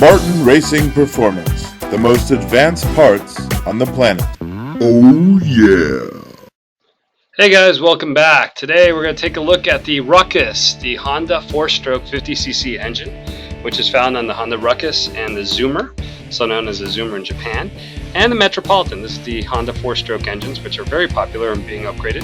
Spartan Racing Performance, the most advanced parts on the planet. Oh yeah! Hey guys, welcome back. Today we're going to take a look at the Ruckus, the Honda 4-stroke 50cc engine, which is found on the Honda Ruckus and the Zoomer, so known as the Zoomer in Japan, and the Metropolitan. This is the Honda 4-stroke engines, which are very popular and being upgraded.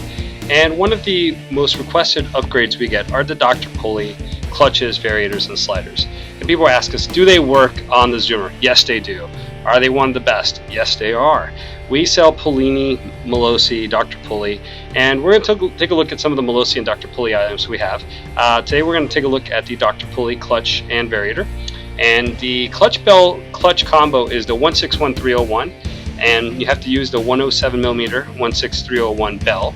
And one of the most requested upgrades we get are the Dr. Pulley clutches, variators, and sliders. And people ask us, do they work on the Zoomer? Yes, they do. Are they one of the best? Yes, they are. We sell Pulley, Malossi, Dr. Pulley, and we're going to take a look at some of the Malossi and Dr. Pulley items we have. Today we're going to take a look at the Dr. Pulley clutch and variator. And the clutch bell clutch combo is the 161301, and you have to use the 107mm 16301 bell.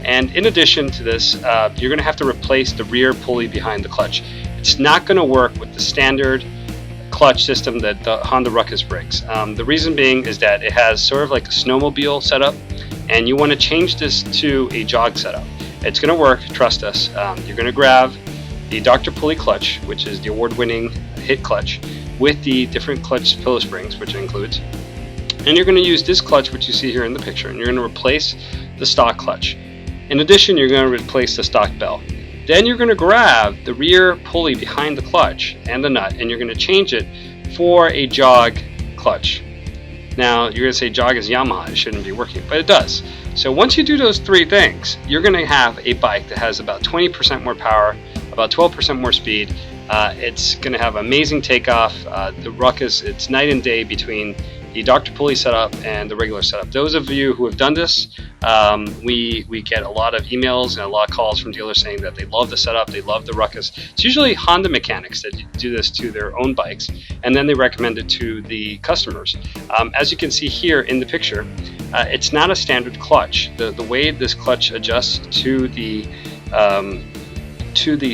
And in addition to this, you're going to have to replace the rear pulley behind the clutch. It's not going to work with the standard clutch system that the Honda Ruckus brings. The reason being is that it has sort of like a snowmobile setup, and you want to change this to a jog setup. It's going to work, trust us. You're going to grab the Dr. Pulley clutch, which is the award-winning hit clutch, with the different clutch pillow springs, which it includes. And you're going to use this clutch, which you see here in the picture, and you're going to replace the stock clutch. In addition, you're going to replace the stock bell. Then you're going to grab the rear pulley behind the clutch and the nut, and you're going to change it for a jog clutch. Now, you're going to say jog is Yamaha, it shouldn't be working, but it does. So once you do those three things, you're going to have a bike that has about 20% more power, about 12% more speed. It's going to have amazing takeoff. The Ruckus, it's night and day between the Dr. Pulley setup and the regular setup. Those of you who have done this, we get a lot of emails and a lot of calls from dealers saying that they love the setup, they love the Ruckus. It's usually Honda mechanics that do this to their own bikes, and then they recommend it to the customers. As you can see here in the picture, it's not a standard clutch. The way this clutch adjusts to the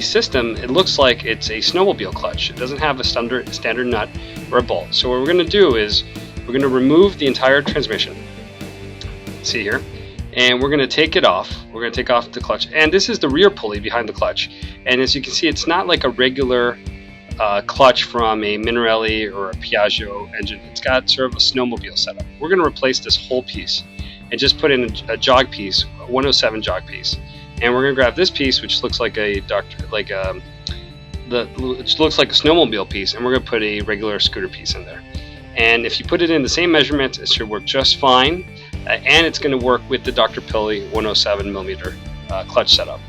system, it looks like it's a snowmobile clutch. It doesn't have a standard nut or a bolt. So what we're going to do is we're going to remove the entire transmission, see here, and we're going to take it off. We're going to take off the clutch, and this is the rear pulley behind the clutch. And as you can see, it's not like a regular clutch from a Minarelli or a Piaggio engine. It's got sort of a snowmobile setup. We're going to replace this whole piece and just put in a jog piece, a 107 jog piece. And we're going to grab this piece, which looks like which looks like a snowmobile piece, and we're going to put a regular scooter piece in there. And if you put it in the same measurement, it should work just fine, and it's going to work with the Dr. Pulley 107mm clutch setup.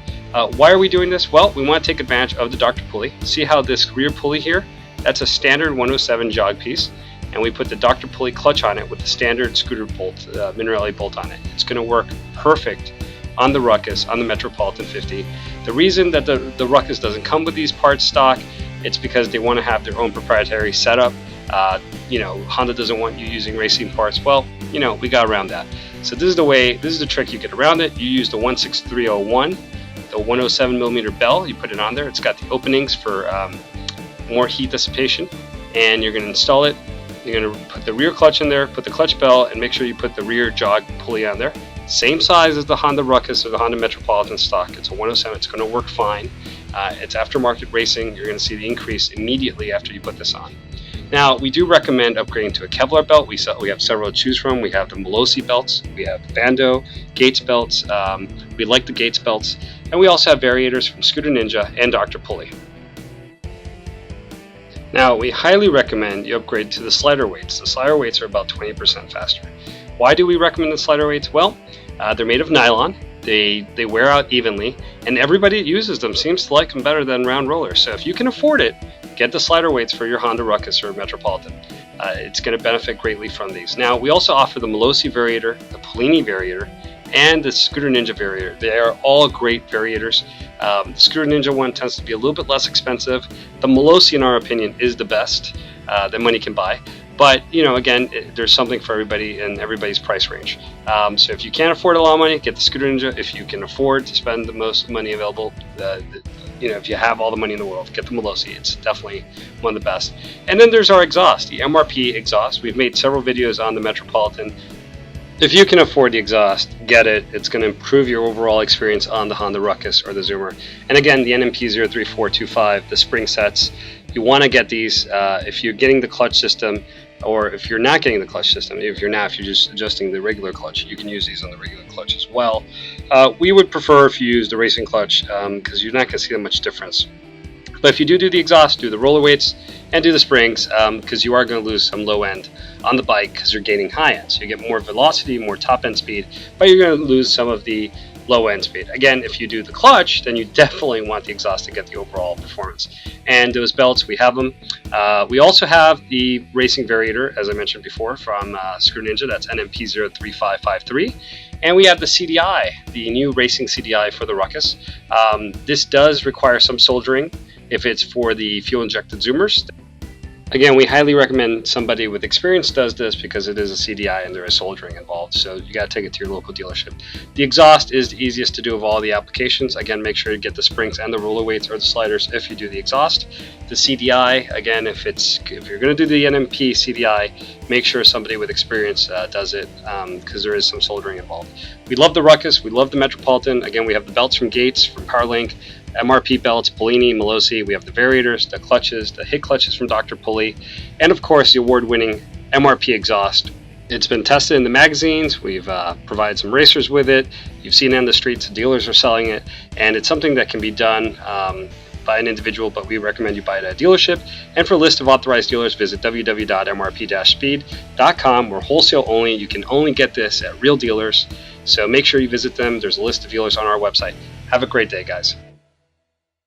Why are we doing this? Well, we want to take advantage of the Dr. Pulley. See how this rear pulley here? That's a standard 107 jog piece, and we put the Dr. Pulley clutch on it with the standard scooter bolt, Minarelli bolt on it. It's going to work perfect on the Ruckus, on the Metropolitan 50. The reason that the Ruckus doesn't come with these parts stock, it's because they want to have their own proprietary setup. Honda doesn't want you using racing parts. Well, we got around that. So this is the trick you get around it. You use the 16301, the 107mm bell, you put it on there. It's got the openings for more heat dissipation, and you're going to install it. You're going to put the rear clutch in there, put the clutch bell, and make sure you put the rear jog pulley on there. Same size as the Honda Ruckus or the Honda Metropolitan stock. It's a 107. It's going to work fine. It's aftermarket racing. You're going to see the increase immediately after you put this on. Now, we do recommend upgrading to a Kevlar belt. We have several to choose from. We have the Malossi belts. We have Bando, Gates belts. We like the Gates belts. And we also have variators from Scooter Ninja and Dr. Pulley. Now, we highly recommend you upgrade to the slider weights. The slider weights are about 20% faster. Why do we recommend the slider weights? Well, they're made of nylon. They wear out evenly, and everybody that uses them seems to like them better than round rollers. So if you can afford it, get the slider weights for your Honda Ruckus or Metropolitan. It's going to benefit greatly from these. Now, we also offer the Malossi Variator, the Pulley Variator, and the Scooter Ninja Variator. They are all great variators. The Scooter Ninja one tends to be a little bit less expensive. The Malossi, in our opinion, is the best that money can buy. But, again, there's something for everybody in everybody's price range. So if you can't afford a lot of money, get the Scooter Ninja. If you can afford to spend the most money available, if you have all the money in the world, get the Malossi. It's definitely one of the best. And then there's our exhaust, the Nyp Exhaust. We've made several videos on the Metropolitan. If you can afford the exhaust, get it. It's going to improve your overall experience on the Honda Ruckus or the Zoomer. And again, the NMP 03425, the spring sets, You want to get these if you're getting the clutch system, or if you're not getting the clutch system. If you're just adjusting the regular clutch, you can use these on the regular clutch as well. We would prefer if you use the racing clutch because you're not going to see that much difference. But if you do the exhaust, do the roller weights, and do the springs, because you are going to lose some low end on the bike because you're gaining high end. So you get more velocity, more top end speed, but you're going to lose some of the low end speed. Again, if you do the clutch, then you definitely want the exhaust to get the overall performance. And those belts, we have them. We also have the racing variator, as I mentioned before, from Screw Ninja. That's NMP03553. And we have the CDI, the new racing CDI for the Ruckus. This does require some soldering if it's for the fuel injected Zoomers. Again, we highly recommend somebody with experience does this because it is a CDI and there is soldering involved, so you got to take it to your local dealership. The exhaust is the easiest to do of all the applications. Again, make sure you get the springs and the roller weights or the sliders if you do the exhaust. The CDI, again, if you're going to do the NMP CDI, make sure somebody with experience does it because there is some soldering involved. We love the Ruckus, we love the Metropolitan. Again, we have the belts from Gates, from PowerLink, MRP belts, Pulley, Malossi. We have the variators, the clutches, the hit clutches from Dr. Pulley, and of course the award-winning MRP exhaust. It's been tested in the magazines. We've provided some racers with it. You've seen it on the streets. The dealers are selling it, and it's something that can be done by an individual, but we recommend you buy it at a dealership. And for a list of authorized dealers, visit www.mrp-speed.com. We're wholesale only. You can only get this at real dealers, so make sure you visit them. There's a list of dealers on our website. Have a great day, guys.